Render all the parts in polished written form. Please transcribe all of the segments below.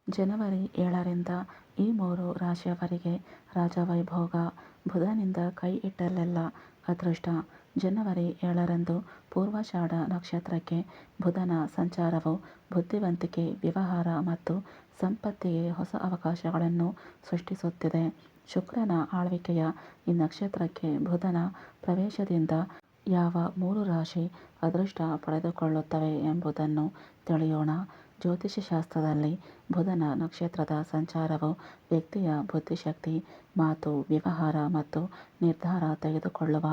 ಜನವರಿ 7ರಿಂದ ಈ 3 ರಾಶಿಯವರಿಗೆ ರಾಜವೈಭೋಗ. ಬುಧನಿಂದ ಕೈ ಇಟ್ಟಲ್ಲೆಲ್ಲ ಅದೃಷ್ಟ. ಜನವರಿ 7ರಂದು ಪೂರ್ವಾಷಾಢ ನಕ್ಷತ್ರಕ್ಕೆ ಬುಧನ ಸಂಚಾರವು ಬುದ್ಧಿವಂತಿಕೆ, ವ್ಯವಹಾರ ಮತ್ತು ಸಂಪತ್ತಿಗೆ ಹೊಸ ಅವಕಾಶಗಳನ್ನು ಸೃಷ್ಟಿಸುತ್ತಿದೆ. ಶುಕ್ರನ ಆಳ್ವಿಕೆಯ ಈ ನಕ್ಷತ್ರಕ್ಕೆ ಬುಧನ ಪ್ರವೇಶದಿಂದ ಯಾವ 3 ರಾಶಿ ಅದೃಷ್ಟ ಪಡೆದುಕೊಳ್ಳುತ್ತವೆ ಎಂಬುದನ್ನು ತಿಳಿಯೋಣ. ಜ್ಯೋತಿಷ್ಯಶಾಸ್ತ್ರದಲ್ಲಿ ಬುಧನ ನಕ್ಷತ್ರದ ಸಂಚಾರವು ವ್ಯಕ್ತಿಯ ಬುದ್ಧಿಶಕ್ತಿ, ಮಾತು, ವ್ಯವಹಾರ ಮತ್ತು ನಿರ್ಧಾರ ತೆಗೆದುಕೊಳ್ಳುವ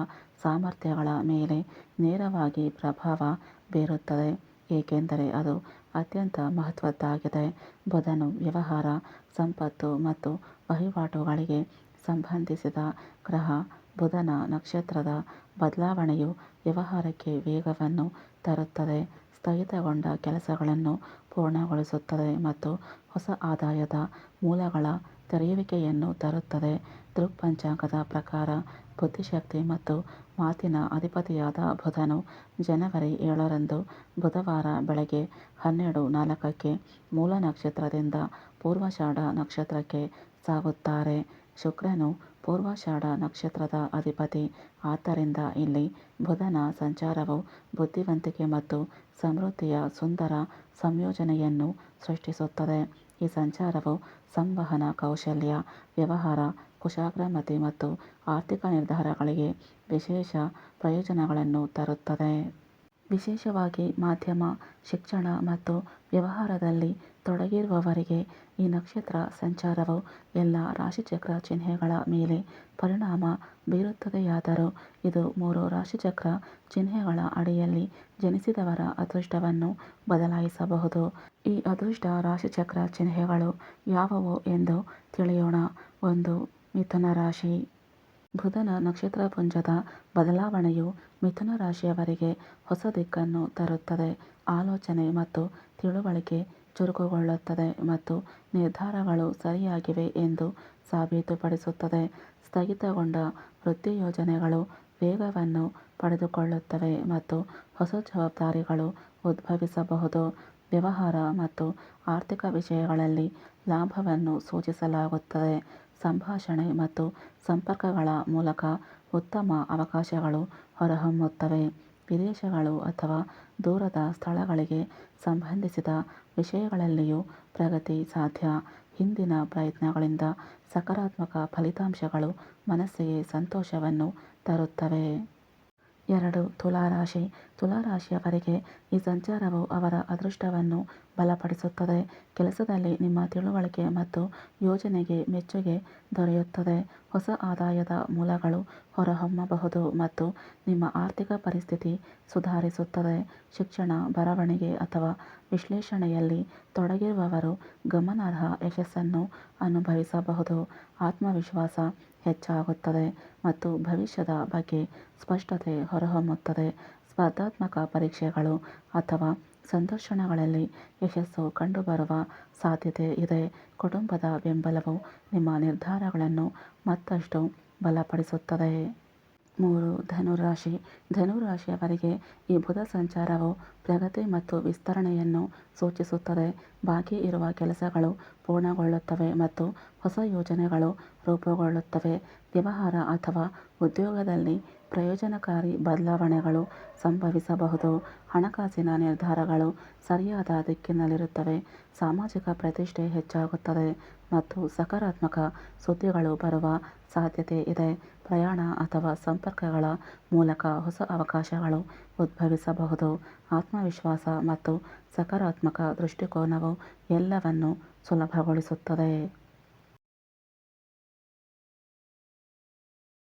ಸಾಮರ್ಥ್ಯಗಳ ಮೇಲೆ ನೇರವಾಗಿ ಪ್ರಭಾವ ಬೀರುತ್ತದೆ, ಏಕೆಂದರೆ ಅದು ಅತ್ಯಂತ ಮಹತ್ವದ್ದಾಗಿದೆ. ಬುಧನು ವ್ಯವಹಾರ, ಸಂಪತ್ತು ಮತ್ತು ವಹಿವಾಟುಗಳಿಗೆ ಸಂಬಂಧಿಸಿದ ಗ್ರಹ. ಬುಧನ ನಕ್ಷತ್ರದ ಬದಲಾವಣೆಯು ವ್ಯವಹಾರಕ್ಕೆ ವೇಗವನ್ನು ತರುತ್ತದೆ, ಸ್ಥಗಿತಗೊಂಡ ಕೆಲಸಗಳನ್ನು ಪೂರ್ಣಗೊಳಿಸುತ್ತದೆ ಮತ್ತು ಹೊಸ ಆದಾಯದ ಮೂಲಗಳ ತೆರೆಯುವಿಕೆಯನ್ನು ತರುತ್ತದೆ. ದೃಕ್ಪಂಚಾಂಗದ ಪ್ರಕಾರ ಬುದ್ಧಿಶಕ್ತಿ ಮತ್ತು ಮಾತಿನ ಅಧಿಪತಿಯಾದ ಬುಧನು ಜನವರಿ 7ರಂದು ಬುಧವಾರ ಬೆಳಗ್ಗೆ 12:04ಕ್ಕೆ ಮೂಲ ನಕ್ಷತ್ರದಿಂದ ಪೂರ್ವಾಷಾಢ ನಕ್ಷತ್ರಕ್ಕೆ ಸಾಗುತ್ತಾರೆ. ಶುಕ್ರನು ಪೂರ್ವಾಷಾಢ ನಕ್ಷತ್ರದ ಅಧಿಪತಿ. ಆದ್ದರಿಂದ ಇಲ್ಲಿ ಬುಧನ ಸಂಚಾರವು ಬುದ್ಧಿವಂತಿಕೆ ಮತ್ತು ಸಮೃದ್ಧಿಯ ಸುಂದರ ಸಂಯೋಜನೆಯನ್ನು ಸೃಷ್ಟಿಸುತ್ತದೆ. ಈ ಸಂಚಾರವು ಸಂವಹನ ಕೌಶಲ್ಯ, ವ್ಯವಹಾರ, ಕುಶಾಗ್ರಮತಿ ಮತ್ತು ಆರ್ಥಿಕ ನಿರ್ಧಾರಗಳಿಗೆ ವಿಶೇಷ ಪ್ರಯೋಜನಗಳನ್ನು ತರುತ್ತದೆ. ವಿಶೇಷವಾಗಿ ಮಾಧ್ಯಮ, ಶಿಕ್ಷಣ ಮತ್ತು ವ್ಯವಹಾರದಲ್ಲಿ ತೊಡಗಿರುವವರಿಗೆ ಈ ನಕ್ಷತ್ರ ಸಂಚಾರವು ಎಲ್ಲ ರಾಶಿಚಕ್ರ ಚಿಹ್ನೆಗಳ ಮೇಲೆ ಪರಿಣಾಮ ಬೀರುತ್ತದೆಯಾದರೂ ಇದು 3 ರಾಶಿಚಕ್ರ ಚಿಹ್ನೆಗಳ ಅಡಿಯಲ್ಲಿ ಜನಿಸಿದವರ ಅದೃಷ್ಟವನ್ನು ಬದಲಾಯಿಸಬಹುದು. ಈ ಅದೃಷ್ಟ ರಾಶಿಚಕ್ರ ಚಿಹ್ನೆಗಳು ಯಾವುವು ಎಂದು ತಿಳಿಯೋಣ. 1. ಮಿಥುನ ರಾಶಿ. ಬುಧನ ನಕ್ಷತ್ರಪುಂಜದ ಬದಲಾವಣೆಯು ಮಿಥುನ ರಾಶಿಯವರಿಗೆ ಹೊಸ ದಿಕ್ಕನ್ನು ತರುತ್ತದೆ. ಆಲೋಚನೆ ಮತ್ತು ತಿಳುವಳಿಕೆ ಚುರುಕುಗೊಳ್ಳುತ್ತದೆ ಮತ್ತು ನಿರ್ಧಾರಗಳು ಸರಿಯಾಗಿವೆ ಎಂದು ಸಾಬೀತುಪಡಿಸುತ್ತದೆ. ಸ್ಥಗಿತಗೊಂಡ ವೃತ್ತಿಯೋಜನೆಗಳು ವೇಗವನ್ನು ಪಡೆದುಕೊಳ್ಳುತ್ತವೆ ಮತ್ತು ಹೊಸ ಜವಾಬ್ದಾರಿಗಳು ಉದ್ಭವಿಸಬಹುದು. ವ್ಯವಹಾರ ಮತ್ತು ಆರ್ಥಿಕ ವಿಷಯಗಳಲ್ಲಿ ಲಾಭವನ್ನು ಸೂಚಿಸಲಾಗುತ್ತದೆ. ಸಂಭಾಷಣೆ ಮತ್ತು ಸಂಪರ್ಕಗಳ ಮೂಲಕ ಉತ್ತಮ ಅವಕಾಶಗಳು ಹೊರಹೊಮ್ಮುತ್ತವೆ. ವಿದೇಶಗಳು ಅಥವಾ ದೂರದ ಸ್ಥಳಗಳಿಗೆ ಸಂಬಂಧಿಸಿದ ವಿಷಯಗಳಲ್ಲಿಯೂ ಪ್ರಗತಿ ಸಾಧ್ಯ. ಹಿಂದಿನ ಪ್ರಯತ್ನಗಳಿಂದ ಸಕಾರಾತ್ಮಕ ಫಲಿತಾಂಶಗಳು ಮನಸ್ಸಿಗೆ ಸಂತೋಷವನ್ನು ತರುತ್ತವೆ. 2. ತುಲಾರಾಶಿ. ತುಲಾರಾಶಿಯವರಿಗೆ ಈ ಸಂಚಾರವು ಅವರ ಅದೃಷ್ಟವನ್ನು ಬಲಪಡಿಸುತ್ತದೆ. ಕೆಲಸದಲ್ಲಿ ನಿಮ್ಮ ತಿಳುವಳಿಕೆ ಮತ್ತು ಯೋಜನೆಗೆ ಮೆಚ್ಚುಗೆ ದೊರೆಯುತ್ತದೆ. ಹೊಸ ಆದಾಯದ ಮೂಲಗಳು ಹೊರಹೊಮ್ಮಬಹುದು ಮತ್ತು ನಿಮ್ಮ ಆರ್ಥಿಕ ಪರಿಸ್ಥಿತಿ ಸುಧಾರಿಸುತ್ತದೆ. ಶಿಕ್ಷಣ, ಬರವಣಿಗೆ ಅಥವಾ ವಿಶ್ಲೇಷಣೆಯಲ್ಲಿ ತೊಡಗಿರುವವರು ಗಮನಾರ್ಹ ಯಶಸ್ಸನ್ನು ಅನುಭವಿಸಬಹುದು. ಆತ್ಮವಿಶ್ವಾಸ ಹೆಚ್ಚಾಗುತ್ತದೆ ಮತ್ತು ಭವಿಷ್ಯದ ಬಗ್ಗೆ ಸ್ಪಷ್ಟತೆ ಹೊರಹೊಮ್ಮುತ್ತದೆ. ಸ್ಪರ್ಧಾತ್ಮಕ ಪರೀಕ್ಷೆಗಳು ಅಥವಾ ಸಂದರ್ಶನಗಳಲ್ಲಿ ಯಶಸ್ಸು ಕಂಡುಬರುವ ಸಾಧ್ಯತೆ ಇದೆ. ಕುಟುಂಬದ ಬೆಂಬಲವು ನಿಮ್ಮ ನಿರ್ಧಾರಗಳನ್ನು ಮತ್ತಷ್ಟು ಬಲಪಡಿಸುತ್ತದೆ. 3. ಧನುರಾಶಿ. ಧನುರಾಶಿಯವರಿಗೆ ಈ ಬುಧ ಸಂಚಾರವು ಪ್ರಗತಿ ಮತ್ತು ವಿಸ್ತರಣೆಯನ್ನು ಸೂಚಿಸುತ್ತದೆ. ಬಾಕಿ ಇರುವ ಕೆಲಸಗಳು ಪೂರ್ಣಗೊಳ್ಳುತ್ತವೆ ಮತ್ತು ಹೊಸ ಯೋಜನೆಗಳು ರೂಪುಗೊಳ್ಳುತ್ತವೆ. ವ್ಯವಹಾರ ಅಥವಾ ಉದ್ಯೋಗದಲ್ಲಿ ಪ್ರಯೋಜನಕಾರಿ ಬದಲಾವಣೆಗಳು ಸಂಭವಿಸಬಹುದು. ಹಣಕಾಸಿನ ನಿರ್ಧಾರಗಳು ಸರಿಯಾದ ದಿಕ್ಕಿನಲ್ಲಿರುತ್ತವೆ. ಸಾಮಾಜಿಕ ಪ್ರತಿಷ್ಠೆ ಹೆಚ್ಚಾಗುತ್ತದೆ ಮತ್ತು ಸಕಾರಾತ್ಮಕ ಸುದ್ದಿಗಳು ಬರುವ ಸಾಧ್ಯತೆ ಇದೆ. ಪ್ರಯಾಣ ಅಥವಾ ಸಂಪರ್ಕಗಳ ಮೂಲಕ ಹೊಸ ಅವಕಾಶಗಳು ಉದ್ಭವಿಸಬಹುದು. ಆತ್ಮವಿಶ್ವಾಸ ಮತ್ತು ಸಕಾರಾತ್ಮಕ ದೃಷ್ಟಿಕೋನವು ಎಲ್ಲವನ್ನೂ ಸುಲಭಗೊಳಿಸುತ್ತದೆ.